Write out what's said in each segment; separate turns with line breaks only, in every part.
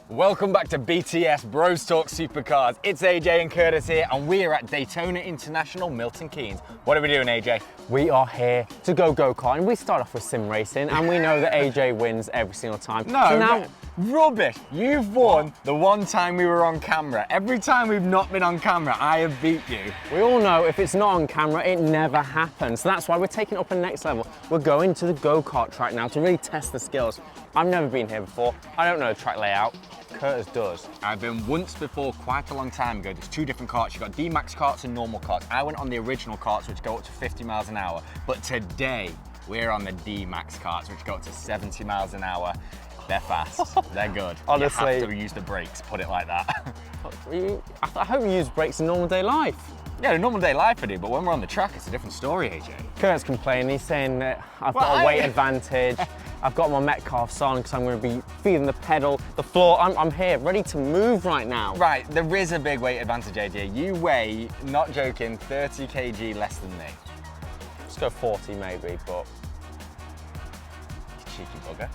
Welcome back to BTS Bros Talk Supercars. It's AJ and Curtis here, and we are at Daytona International, Milton Keynes. What are we doing, AJ?
We are here to go-karting. We start off with sim racing, and we know that AJ wins every single time.
Rubbish. You've won the one time we were on camera. Every time we've not been on camera, I have beat you.
We all know if it's not on camera, it never happens. So that's why we're taking it up a next level. We're going to the go-kart track now to really test the skills. I've never been here before. I don't know the track layout. Curtis does.
I've been once before, quite a long time ago. There's two different karts. You've got D-Max karts and normal karts. I went on the original karts, which go up to 50 miles an hour. But today, we're on the D-Max karts, which go up to 70 miles an hour. They're fast. They're good.
Honestly.
You have to use the brakes, put it like that.
I hope you use brakes in normal day life.
Yeah, in normal day life I do, but when we're on the track, it's a different story, AJ.
Curtis complaining. He's saying that I've got a weight advantage. I've got my Metcalfs on because I'm going to be feeling the pedal, the floor. I'm here, ready to move right now.
Right, there is a big weight advantage, AJ. You weigh, not joking, 30 kg less than me.
Let's go 40 maybe, but...
Cheeky bugger.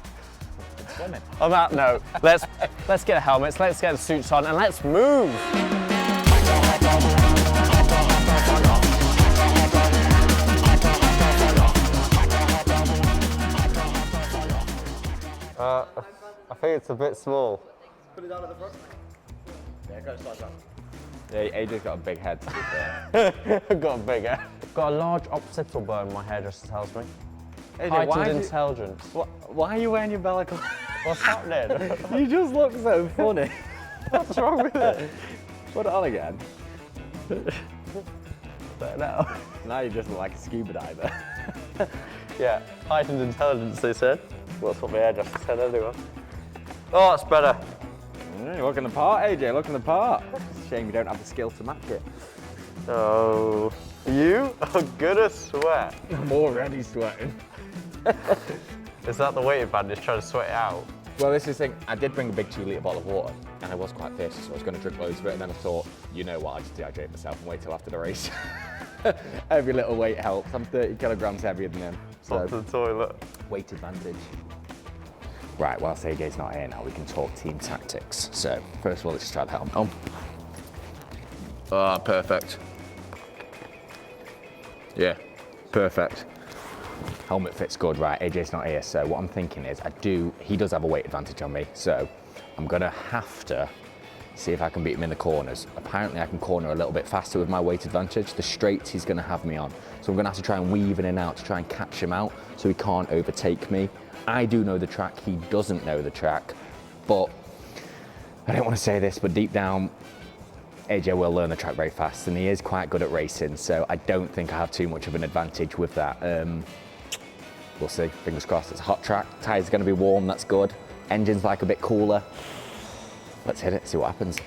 Good swimming.
On that note, let's get the helmets, let's get the suits on, and let's move. I think it's a bit small.
Put it down at the front. Yeah, go like that.
Yeah, AJ's got a big head, to be fair.
I've got a big head. Got a large occipital bone, my hairdresser tells me.
AJ,
Heightened intelligence.
Why are you wearing your bellicle?
What's happening?
You just look so funny. What's wrong with it? Put it on again.
Don't know.
Now you just look like a scuba diver.
Yeah, heightened intelligence, they said. Well, that's what my hairdresser said anyway. Oh, that's better.
You're looking the part, AJ, looking the part. It's a shame you don't have the skill to match it.
Oh, you are gonna sweat.
I'm already sweating.
Is that the weight advantage, trying to sweat it out?
Well, this is the thing, I did bring a big 2-litre bottle of water, and I was quite thirsty, so I was going to drink loads of it, and then I thought, you know what, I just dehydrate myself and wait till after the race. Every little weight helps. I'm 30 kilograms heavier than him. So,
Off to the toilet.
weight advantage. Right, whilst AJ's not here now, we can talk team tactics. So, first of all, let's just try the helmet on. Ah, perfect. Yeah, perfect. Helmet fits good, right? AJ's not here, so what I'm thinking is, he does have a weight advantage on me, so I'm gonna have to see if I can beat him in the corners. Apparently I can corner a little bit faster with my weight advantage. The straights he's gonna have me on. So I'm gonna have to try and weave in and out to try and catch him out so he can't overtake me. I do know the track, he doesn't know the track, but I don't wanna say this, but deep down, AJ will learn the track very fast and he is quite good at racing, so I don't think I have too much of an advantage with that. We'll see, fingers crossed. It's a hot track, tyres are gonna be warm, that's good. Engine's like a bit cooler. Let's hit it, see what happens.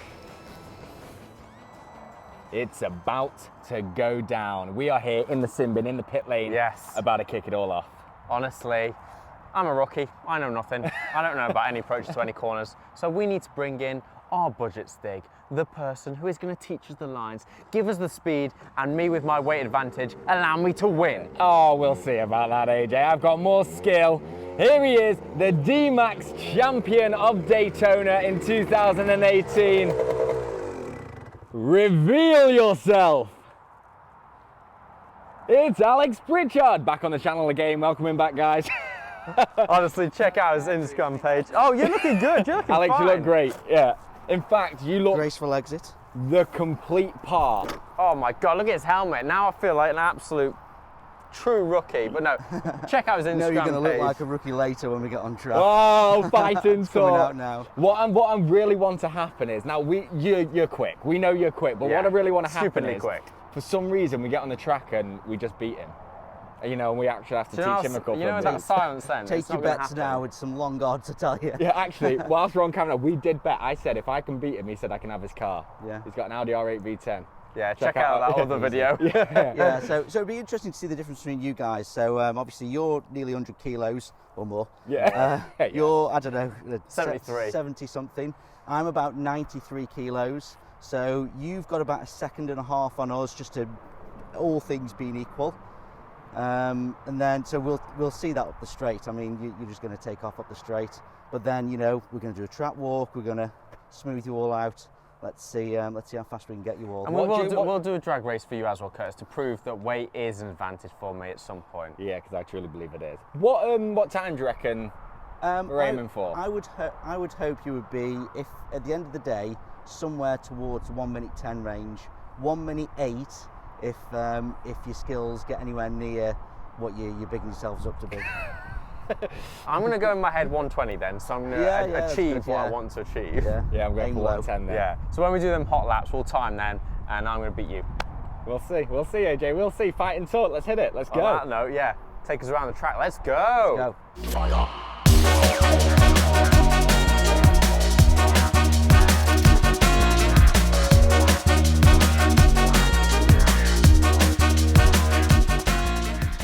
It's about to go down. We are here in the sim bin, in the pit lane.
Yes.
About to kick it all off.
Honestly, I'm a rookie. I know nothing. I don't know about any approaches to any corners. So we need to bring in our budget stig, the person who is going to teach us the lines, give us the speed, and me with my weight advantage, allow me to win.
Oh, we'll see about that, AJ. I've got more skill. Here he is, the D-Max champion of Daytona in 2018. Reveal yourself. It's Alex Pritchard, back on the channel again. Welcome him back, guys.
Honestly, check out his Instagram page. Oh, you're looking good. You're looking
Alex,
fine.
you look great. Yeah. In fact, you look
Graceful exit.
the complete part.
Oh my God, look at his helmet. Now I feel like an absolute true rookie. But no, check out his Instagram
No, you're going to look
page.
like a rookie later when we get on track.
Oh, fighting
It's coming
talk.
out now.
What I really want to happen is, now you're quick. We know you're quick, but
Yeah,
what I really want to happen
stupidly
is,
quick.
for some reason, we get on the track and we just beat him. You know, and we actually have to
Do you know
teach him a couple
you know
of
that
moves.
silence then?
Take
It's
your
not gonna
bets
happen.
now with some long odds, I tell you.
Yeah, actually, whilst we're on camera, we did bet. I said if I can beat him, he said I can have his car.
Yeah.
He's got an Audi R8 V10.
Yeah, check out that other video.
Yeah.
Yeah, so it'd be interesting to see the difference between you guys. So obviously you're nearly 100 kilos or more.
Yeah. Yeah.
You're, I don't know,
73.
70 something. I'm about 93 kilos. So you've got about a second and a half on us, just to all things being equal. And then, so we'll see that up the straight. I mean, you're just going to take off up the straight. But then, you know, we're going to do a track walk. We're going to smooth you all out. Let's see how fast we can get you all.
And we'll do a drag race for you as well, Curtis, to prove that weight is an advantage for me at some point.
Yeah, because I truly believe it is. What time do you reckon we're aiming for?
I would hope you would be, if at the end of the day, somewhere towards the 1 minute 10 range, 1 minute 8 if your skills get anywhere near what you're bigging yourselves up to be.
I'm going to go in my head 120 then, so I'm going to achieve what I want to achieve.
Yeah, I'm going for 110 then.
Yeah. So when we do them hot laps, we'll time then, and I'm going to beat you.
We'll see, AJ. We'll see. Fight and talk. Let's hit it. Let's go.
On that note, yeah, take us around the track. Let's go.
Let's go.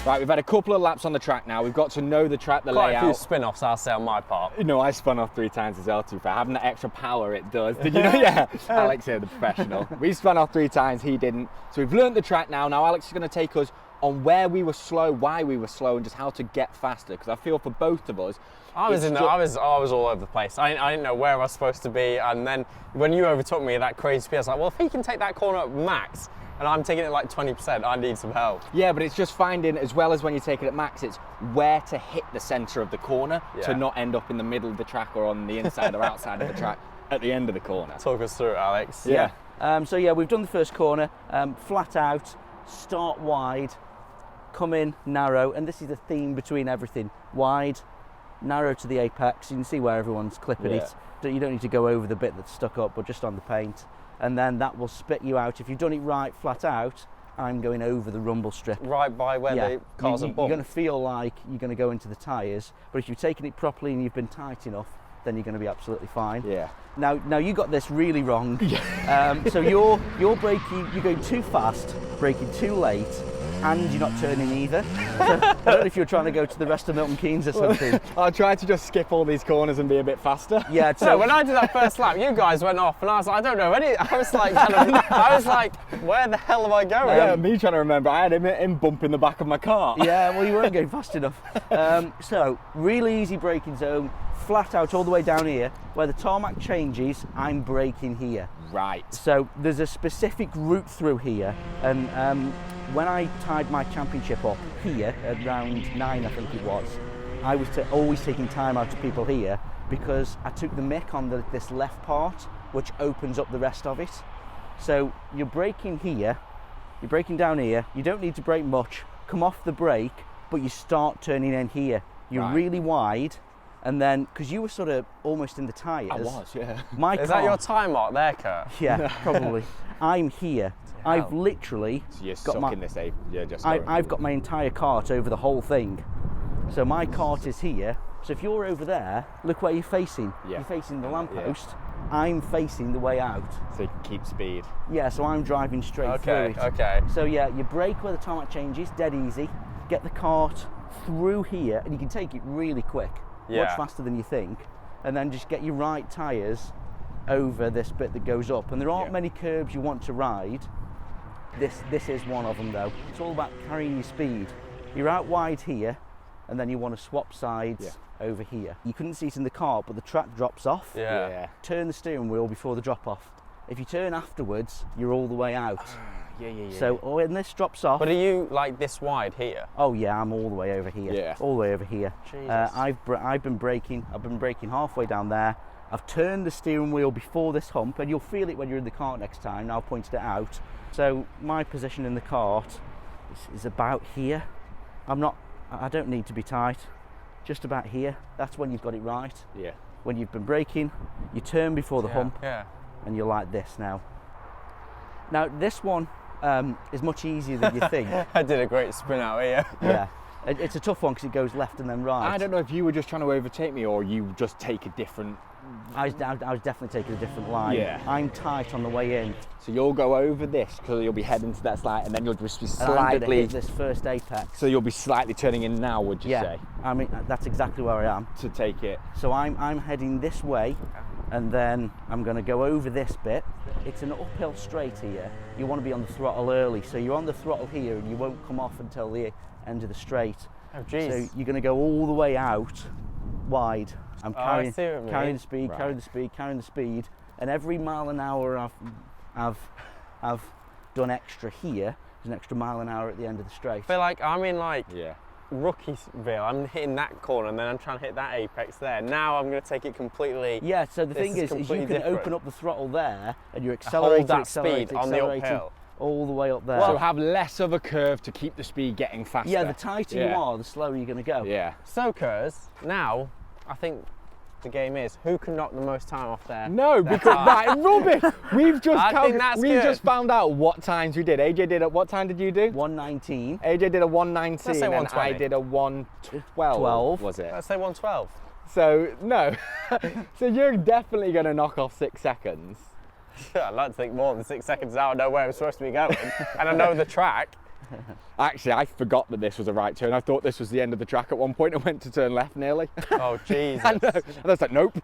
Right, we've had a couple of laps on the track now. We've got to know the track, the
Quite
layout.
a few spin-offs, I'll say, on my part.
No, I spun off 3 times as well, to be fair. Having that extra power, it does. Did you know? Yeah. Alex here, the professional. We spun off 3 times, he didn't. So we've learnt the track now. Now Alex is going to take us on where we were slow, why we were slow, and just how to get faster. Because I feel for both of us,
I was all over the place. I didn't know where I was supposed to be. And then when you overtook me at that crazy speed, I was like, well, if he can take that corner at max, and I'm taking it like 20%, I need some help.
Yeah, but it's just finding, as well as when you take it at max, it's where to hit the centre of the corner to not end up in the middle of the track or on the inside or outside of the track at the end of the corner.
Talk us through it, Alex.
Yeah.
So yeah, we've done the first corner, flat out, start wide, come in narrow, and this is the theme between everything. Wide, narrow to the apex. You can see where everyone's clipping it. You don't need to go over the bit that's stuck up, but just on the paint. And then that will spit you out. If you've done it right, flat out, I'm going over the rumble strip.
Right by where the cars are bumped.
You're going to feel like you're going to go into the tyres, but if you've taken it properly and you've been tight enough, then you're going to be absolutely fine.
Yeah.
Now you got this really wrong. So you're braking, you're going too fast, braking too late, and you're not turning either. So, I don't know if you're trying to go to the rest of Milton Keynes or something.
I'll try to just skip all these corners and be a bit faster.
Yeah. So
no, when I did that first lap, you guys went off, and I was like, I don't know any. I was like, where the hell am I going?
Yeah, me trying to remember. I had him bumping the back of my car.
Yeah, well, you weren't going fast enough. So really easy braking zone, flat out all the way down here. Where the tarmac changes, I'm braking here.
Right.
So there's a specific route through here, and when I tied my championship up here at round 9, I think it was, I was always taking time out of people here because I took the mick on this left part, which opens up the rest of it. So you're braking here, you're braking down here, you don't need to brake much, come off the brake, but you start turning in here. You're really wide, and then, because you were sort of almost in the tyres. I
was, yeah.
Is that your time mark there, Kurt?
Yeah, probably. I'm here. I've literally
so you're
got my,
in this,
I've got my entire cart over the whole thing. So my cart is here. So if you're over there, look where you're facing.
Yeah.
You're facing the lamppost. I'm facing the way out.
So you can keep speed.
Yeah, so I'm driving straight through it.
Okay.
So yeah, you brake where the tarmac changes, dead easy. Get the cart through here, and you can take it really quick. Much faster than you think. And then just get your right tyres over this bit that goes up. And there aren't many curbs you want to ride. This is one of them though. It's all about carrying your speed. You're out wide here, and then you want to swap sides over here. You couldn't see it in the car, but the track drops off.
Yeah.
Turn the steering wheel before the drop off. If you turn afterwards, you're all the way out. So when this drops off.
But are you like this wide here?
Oh yeah, I'm all the way over here.
Yeah.
All the way over here.
Jesus.
I've been braking halfway down there. I've turned the steering wheel before this hump, and you'll feel it when you're in the cart next time. Now I've pointed it out. So my position in the cart is about here. I don't need to be tight. Just about here. That's when you've got it right.
Yeah.
When you've been braking, you turn before the hump.
Yeah.
And you're like this now. Now this one is much easier than you think.
I did a great spin out here.
Yeah. It's a tough one because it goes left and then right.
I don't know if you were just trying to overtake me or you just take a different...
I was definitely taking a different line.
Yeah.
I'm tight on the way in.
So you'll go over this because you'll be heading to that slide, and then you'll just be
And I'm gonna
slightly...
hit this first apex.
So you'll be slightly turning in now, would you say?
I mean, that's exactly where I am.
To take it.
So I'm heading this way, and then I'm going to go over this bit. It's an uphill straight here. You want to be on the throttle early, so you're on the throttle here, and you won't come off until the end of the straight.
Oh, jeez.
So you're going to go all the way out, wide. I'm
I see what you
carrying
mean.
the speed,
Right.
carrying the speed, and every mile an hour I've done extra here. There's an extra mile an hour at the end of the straight.
I feel like I'm in like
Yeah.
Rookieville. I'm hitting that corner and then I'm trying to hit that apex there. Now I'm going to take it completely.
Yeah, so the
This
thing
is
is you
completely
can
different.
open up the throttle there and you're
Hold
accelerating,
that speed
accelerating,
on the
accelerating
uphill.
all the way up there.
So have less of a curve to keep the speed getting faster.
yeah, the tighter you
Yeah.
are, the slower you're going to go.
Yeah.
So, Kurs, now I think the game is who can knock the most time off there.
No, because that rubbish. We've just
I think that's
we've
good.
just found out what times we did. AJ did what time did you do?
119.
AJ did a 119
Let's say
and I
120.
did a 112.
12.
Was it?
Let's say 112.
So no. So you're definitely going to knock off 6 seconds.
I'd like to think more than 6 seconds now. I know where I'm supposed to be going and I know the track.
Actually, I forgot that this was a right turn. I thought this was the end of the track at one point. I went to turn left nearly.
Oh, Jesus.
And I was like, nope.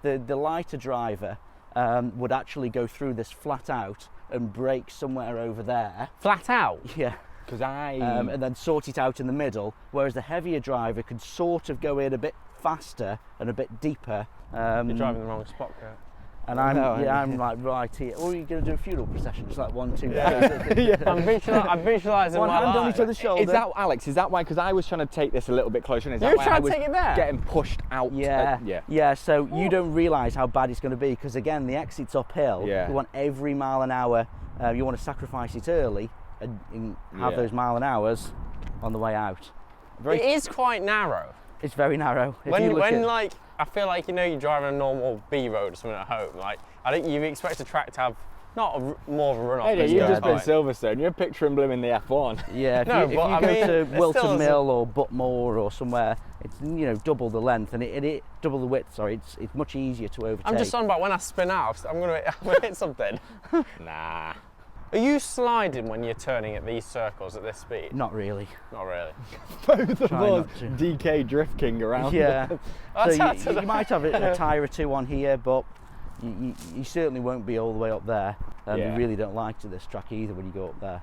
The lighter driver would actually go through this flat out and brake somewhere over there.
Flat out.
Yeah.
Because I...
And then sort it out in the middle, whereas the heavier driver could sort of go in a bit faster and a bit deeper.
You're driving the wrong spot, Kurt.
And I'm,
No,
I'm like right here. Or are you going to do a funeral procession? Just like 1, 2, 3.
I'm visualising
One
my
hand on
life.
each other's shoulder.
Is that, Alex, is that why? Because I was trying to take this a little bit closer. And is
You
that
were
why
trying
I
to
was
take it there?
getting pushed out?
Yeah. So you don't realise how bad it's going to be because again, the exit's uphill.
Yeah.
You want every mile an hour. You want to sacrifice it early and have
Yeah.
those mile an hours on the way out.
It is quite narrow.
It's very narrow. If you
When
look at-
like, I feel like, you know, you're driving a normal B road or something at home, like, I think you expect a track to have not more of a run-off.
Hey,
than
you've
goes
just been
by.
Silverstone. You're picturing blooming the F1.
Yeah, if
No,
you,
but I
go
mean,
to
it still
Wilton
isn't-
Mill or Butmore or somewhere, it's double the length and it double the width. Sorry, it's much easier to overtake.
I'm just on about when I spin out, I'm gonna hit something.
Nah.
Are you sliding when you're turning at these circles at this speed?
Not really.
Not really.
Both of
Try
us
not to.
DK drift king around.
Yeah.
That's
so you might have a tyre or two on here, but you certainly won't be all the way up there. And
Yeah.
you really don't like to this track either when you go up there.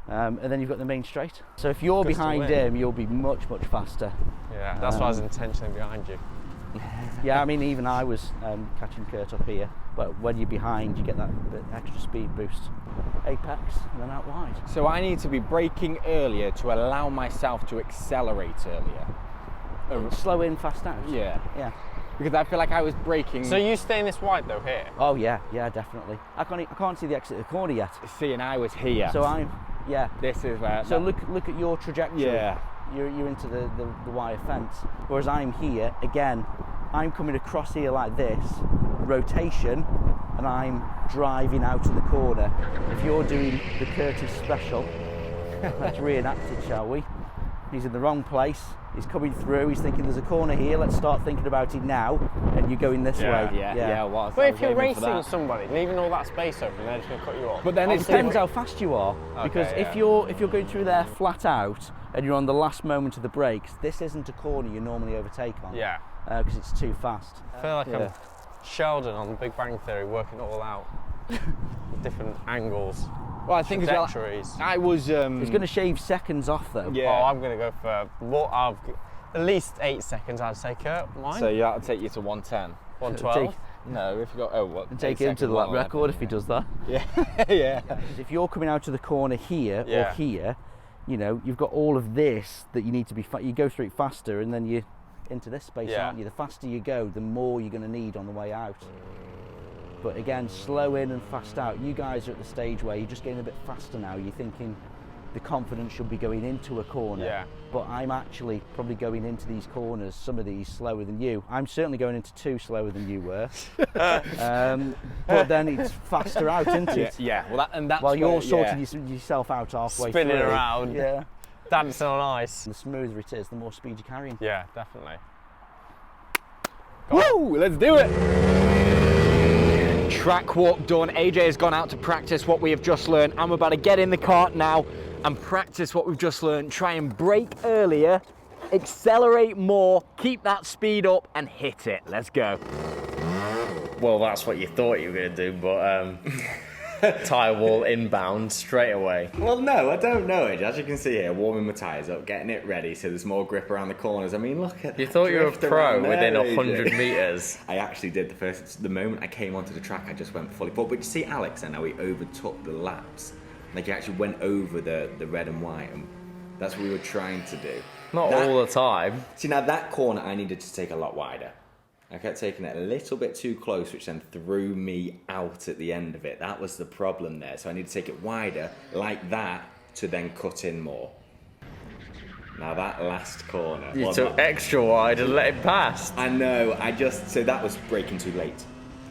And then you've got the main straight. So if you're
Good to
behind
win.
him, you'll be much faster.
Yeah, that's why I was intentionally behind you.
Yeah, I mean, even I was catching Kurt up here, but when you're behind, you get that bit extra speed boost. Apex and then out wide.
So I need to be braking earlier to allow myself to accelerate earlier.
Slow in, fast out.
Yeah.
Yeah.
Because I feel like I was braking.
So you stay in this white though here?
Oh yeah, definitely. I can't see the exit of the corner yet.
See, and I was here.
So yeah.
This is where.
So look at your trajectory.
Yeah.
You're into the wire fence, whereas I'm here again. I'm coming across here like this, rotation, and I'm driving out of the corner. If you're doing the Curtis special, let's reenact it, shall we? He's in the wrong place. He's coming through. He's thinking there's a corner here. Let's start thinking about it now. And you're going this way.
Yeah. Well,
But if you're racing somebody, leaving all that space open, they're just going to cut you off.
But then
It
it's
depends how fast you are, because
Okay,
if you're going through there flat out and you're on the last moment of the brakes, this isn't a corner you normally overtake on.
Yeah.
Because it's too fast.
I feel like
Yeah.
I'm Sheldon on The Big Bang Theory, working it all out. Different angles,
Well, I think as well.
trajectories.
I was.
It's going to shave seconds off though.
Yeah.
Oh, I'm going to go for at least 8 seconds, I'd say, Kurt. Mine?
So that'll take you to 110.
112.
No, if you got what?
And take it into the lap record if he does that.
Yeah. Yeah.
If you're coming out of the corner here
Yeah.
or here, you've got all of this that you need to be. You go through it faster, and then you're into this space,
Yeah.
aren't you? The faster you go, the more you're going to need on the way out. But again, slow in and fast out. You guys are at the stage where you're just getting a bit faster now. You're thinking the confidence should be going into a corner.
Yeah.
But I'm actually probably going into these corners, some of these slower than you. I'm certainly going into 2 slower than you were. But then it's faster out, isn't it?
Yeah. Well, that's
While you're
where-
sorting yourself out halfway
Spinning
through.
around.
Yeah.
Dancing on ice.
The smoother it is, the more speed you're carrying.
Yeah, definitely.
Woo! Let's do it. Track walk done. AJ has gone out to practice what we have just learned. I'm about to get in the kart now and practice what we've just learned. Try and brake earlier, accelerate more, keep that speed up and hit it. Let's go.
Well, that's what you thought you were going to do, but
tyre wall inbound straight away.
Well, no, I don't know it. As you can see here, warming my tyres up, getting it ready so there's more grip around the corners. I mean, look at
You
that
thought you were a
drift
pro
around
within
there,
100
AJ.
metres.
I actually did the moment I came onto the track, I just went fully forward. But you see Alex and how he overtook the laps. Like he actually went over the red and white, and that's what we were trying to do.
Not all the time.
See, now that corner I needed to take a lot wider. I kept taking it a little bit too close, which then threw me out at the end of it. That was the problem there. So I need to take it wider, like that, to then cut in more. Now that last corner.
You took extra wide and let it pass.
I know, so that was braking too late.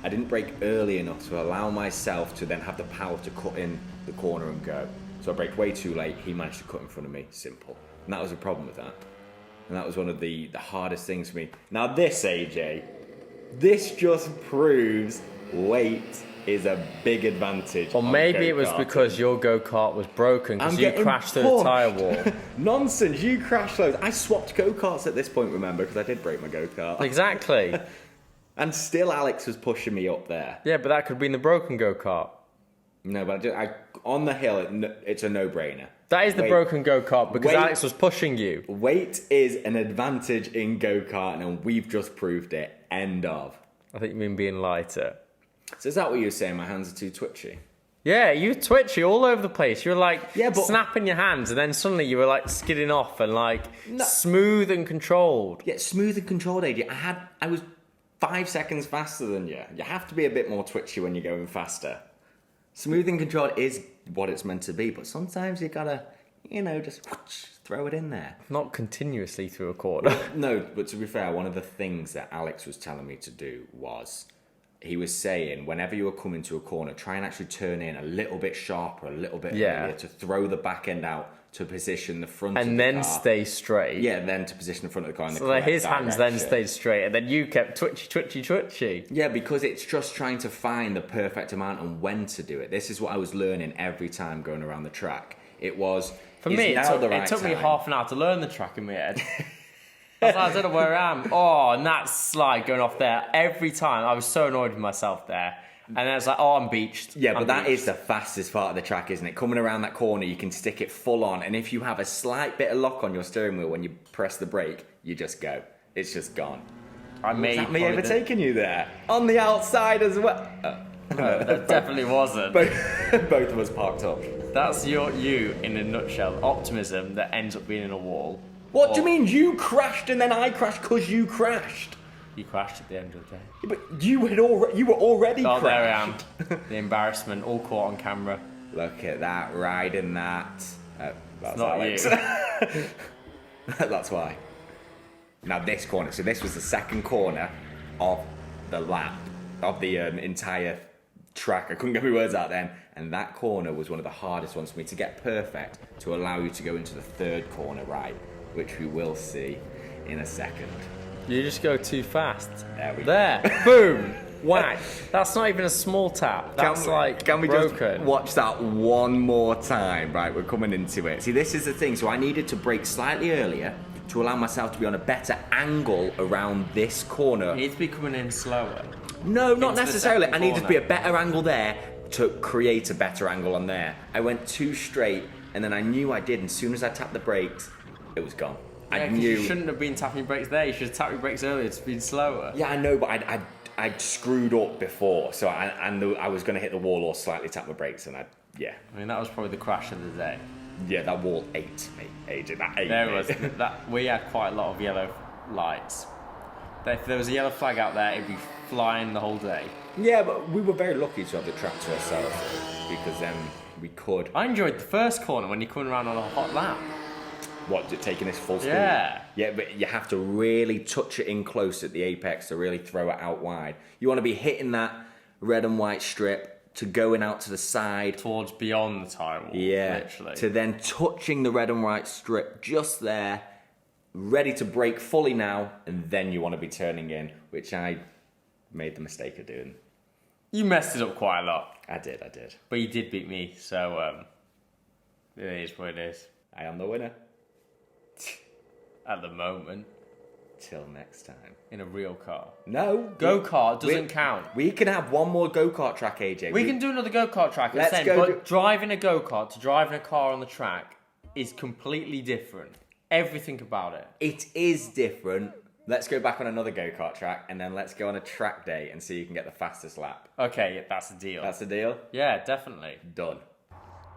I didn't brake early enough to allow myself to then have the power to cut in the corner and go. So I braked way too late, he managed to cut in front of me, simple. And that was a problem with that. And that was one of the hardest things for me. Now this, AJ, this just proves weight is a big advantage.
Or maybe it was because your go-kart was broken because you crashed through the tyre wall.
Nonsense, you crashed those. I swapped go-karts at this point, remember, because I did break my go-kart.
Exactly.
And still Alex was pushing me up there.
Yeah, but that could have been the broken go-kart.
No, but on the hill, it's a no-brainer.
That is the broken go-kart because Alex was pushing you.
Weight is an advantage in go-karting, and we've just proved it. End of.
I think you mean being lighter.
So is that what you were saying? My hands are too twitchy?
Yeah, you were twitchy all over the place. You were like
Yeah, but-
snapping your hands and then suddenly you were like skidding off and like smooth and controlled.
Yeah, smooth and controlled, AJ. I was 5 seconds faster than you. You have to be a bit more twitchy when you're going faster. Smooth and controlled is what it's meant to be, but sometimes you gotta, just throw it in there.
Not continuously through a corner.
No, but to be fair, one of the things that Alex was telling me to do was, he was saying, whenever you were coming to a corner, try and actually turn in a little bit sharper, a little bit earlier, to throw the back end out, to position the front of the car.
And then stay straight.
Yeah, then to position the front of the car in the
So
correct
his hands then
direction.
stayed straight and then you kept twitchy.
Yeah, because it's just trying to find the perfect amount and when to do it. This is what I was learning every time going around the track. It was...
For me, it took me half an hour to learn the track in my head. I was like, I don't know where I am. Oh, and that slide going off there. Every time, I was so annoyed with myself there. And then it's like, oh, I'm beached.
Yeah, but that is the fastest part of the track, isn't it? Coming around that corner, you can stick it full on. And if you have a slight bit of lock on your steering wheel when you press the brake, you just go. It's just gone. Was that me overtaking you there? On the outside as well.
No, that definitely wasn't.
Both of us parked up.
That's you in a nutshell. Optimism that ends up being in a wall.
What do you mean? You crashed and then I crashed because you crashed?
You crashed at the end of the day.
Yeah, but you were already
Oh,
crashed.
there I am. The embarrassment, all caught on camera.
Look at that, riding that. That's
Not
Alex.
you.
That's why. Now this corner, so this was the second corner of the lap, of the entire track. I couldn't get my words out then. And that corner was one of the hardest ones for me to get perfect to allow you to go into the third corner right, which we will see in a second.
You just go too fast.
There we
go. Boom! Whack. That's not even a small tap. That's
Can we
broken.
just watch that one more time? Right, we're coming into it. See, this is the thing. So I needed to brake slightly earlier to allow myself to be on a better angle around this corner.
You need to be coming in slower.
No, not
Into the
necessarily.
second
I needed to be
corner.
a better angle there to create a better angle on there. I went too straight, and then I knew I did. And as soon as I tapped the brakes, it was gone. I knew.
You shouldn't have been tapping your brakes there. You should have tapped your brakes earlier to be slower.
Yeah, I know, but I'd screwed up before, so I knew I was going to hit the wall or slightly tap my brakes, and
I mean, that was probably the crash of the day.
Yeah, that wall ate me, AJ. That ate
There
me.
was that. We had quite a lot of yellow lights. If there was a yellow flag out there, it'd be flying the whole day.
Yeah, but we were very lucky to have the track to ourselves because then we could.
I enjoyed the first corner when you're coming around on a hot lap.
What, taking this full speed?
Yeah.
Yeah, but you have to really touch it in close at the apex to really throw it out wide. You want to be hitting that red and white strip to going out to the side.
Towards beyond the tyre wall,
Yeah,
literally.
to then touching the red and white strip just there, ready to brake fully now, and then you want to be turning in, which I made the mistake of doing.
You messed it up quite a lot.
I did.
But you did beat me, so it is what it is.
I am the winner.
At the moment.
Till next time.
In a real car.
No.
Go-kart doesn't count.
We can have one more go-kart track, AJ.
We can do another go-kart track.
Let's go
But driving a go-kart to driving a car on the track is completely different. Everything about it.
It is different. Let's go back on another go-kart track, and then let's go on a track day and see who can get the fastest lap.
Okay, that's the deal.
That's the deal?
Yeah, definitely.
Done.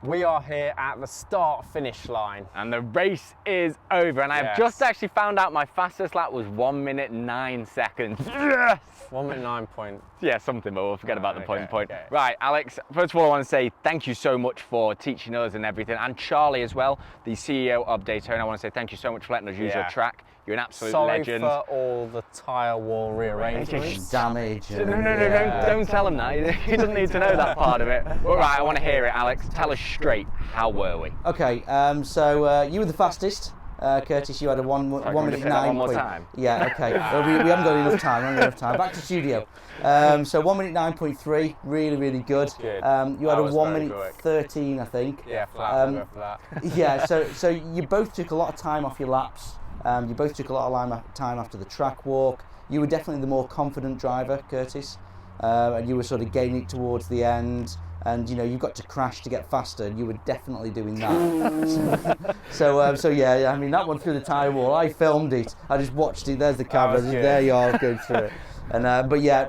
We are here at the start-finish line.
And the race is over, and I've
Yes.
just actually found out my fastest lap was 1 minute 9 seconds. Yes!
1 minute 9 point.
Yeah, something, but we'll forget about the point.
Okay.
Right, Alex, first of all, I want to say thank you so much for teaching us and everything, and Charlie as well, the CEO of Daytona. I want to say thank you so much for letting us use your track. You're an absolute legend.
Sorry for all the tyre wall rearrangements.
Damage.
No, don't tell him that. He doesn't need to know that part of it. All right, I want to hear it, Alex. Tell us straight, how were we?
Okay, so you were the fastest. Curtis, you had a one minute
say that
9
one more
point.
time?
Yeah, okay. We haven't got enough time. Back to studio. So 1 minute 9.3, really good.
Good.
You had
That
a
was
1
very
minute
quick.
13, I think.
Yeah, flat, we'll go for that.
Yeah, so you both took a lot of time off your laps. You both took a lot of time after the track walk. You were definitely the more confident driver, Curtis, and you were sort of gaining it towards the end. And you know, you've got to crash to get faster, and you were definitely doing that. So yeah, I mean, that one through the tyre wall, I filmed it. I just watched it. There's the camera. There you are, going through it. And but yeah,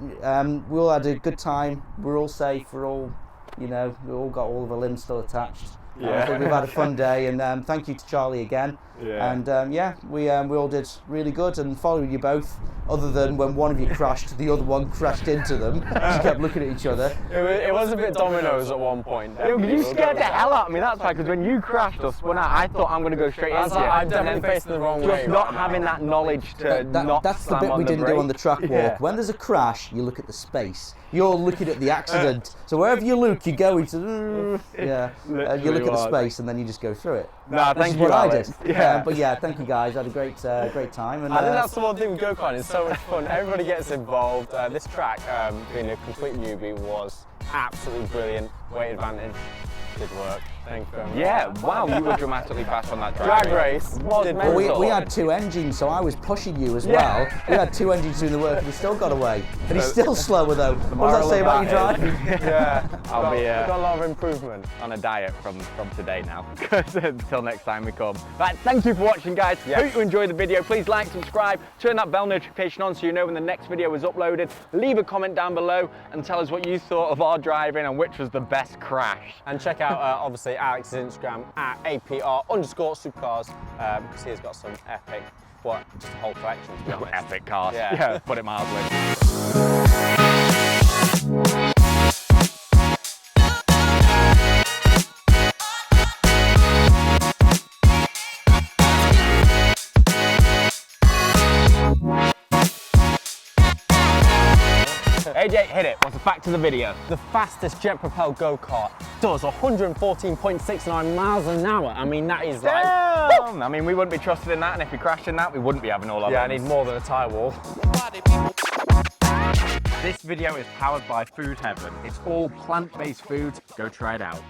we all had a good time. We're all safe. We're all, you know, we all got all of our limbs still attached. I think we've had a fun day, and thank you to Charlie again.
Yeah.
And yeah, we all did really good and followed you both. Other than when one of you crashed, the other one crashed into them. Just kept looking at each other.
It was a bit dominoes at one point.
You scared the hell out of me, that's why, because when you crashed or spun out, I thought I'm going to go straight into you.
I'm definitely facing the wrong way.
Just not having that knowledge to not
That's the
slam
bit
on
we
the
didn't do on the
brake.
track walk.
Yeah.
When there's a crash, you look at the space. You're looking at the accident. So wherever you look, you go into yeah. You look at the
was.
space and then you just go through it.
Nah,
This
thank
is
you,
what I
Alex.
did.
Yeah.
But yeah, thank you guys. I had a great time. And
I think that's the one thing with go-karting, it's so much fun. Everybody gets involved. This track, being a complete newbie, was absolutely brilliant. Weight advantage did work. Thank you very much.
Yeah, wow, you were dramatically fast on that drag
Drag race was
well,
mental.
we had 2 engines, so I was pushing you as well. We had 2 engines doing the work, and he still got away. And he's still slower though. What does that say about your driving?
Yeah,
I'll be
got a lot of improvement.
on a diet from today now. Until next time we come. Right, thank you for watching, guys. Hope you enjoyed the video. Please like, subscribe, turn that bell notification on so you know when the next video is uploaded. Leave a comment down below and tell us what you thought of our driving and which was the best crash.
And check out, obviously, Alex's Instagram at APR_supercars, because he's got some epic, just a whole collection, to be honest.
Epic cars.
Yeah.
Put it mildly. AJ, hit it. What's the fact of the video?
The fastest jet-propelled go-kart does 114.69 miles an hour. I mean, that is like...
Damn! I mean, we wouldn't be trusted in that, and if we crashed in that, we wouldn't be having all our
Yeah, I
limbs.
need more than a tyre wall.
This video is powered by Food Heaven. It's all plant-based food. Go try it out.